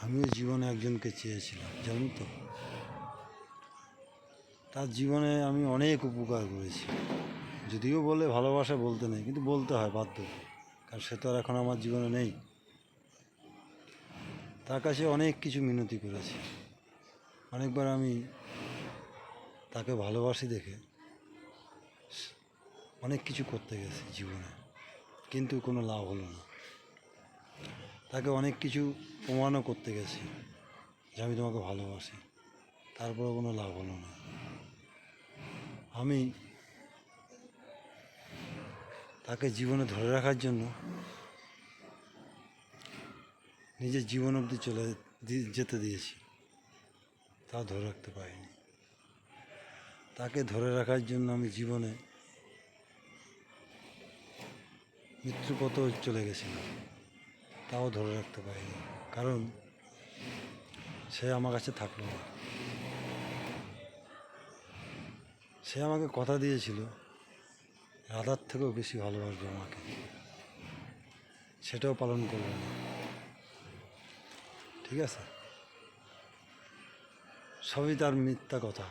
আমিও জীবনে একজনকে চেয়েছিলাম, জানো তো। তার জীবনে আমি অনেক উপকার করেছি। যদিও বলে ভালোবাসা বলতে নেই, কিন্তু বলতে হয় বাধ্য, কারণ সে তো আর এখন আমার জীবনে নেই। তার কাছে অনেক কিছু মিনতি করেছি। অনেকবার আমি তাকে ভালোবাসি দেখে অনেক কিছু করতে গেছি জীবনে, কিন্তু কোনো লাভ হলো না। তাকে অনেক কিছু প্রমাণও করতে গেছি যে আমি তোমাকে ভালোবাসি, তারপরে কোনো লাভ হলো না। আমি তাকে জীবনে ধরে রাখার জন্য নিজের জীবন অবধি যেতে দিয়েছি, তাও ধরে রাখতে পারিনি। তাকে ধরে রাখার জন্য আমি জীবনে মৃত্যুপথেও চলে গেছিলাম, তাও ধরে রাখতে পারিনি, কারণ সে আমার কাছে থাকলো না। সে আমাকে কথা দিয়েছিল রাধার থেকেও বেশি ভালোবাসবে আমাকে, সেটাও পালন করলো না। ঠিক আছে, সবই তার মিথ্যা কথা।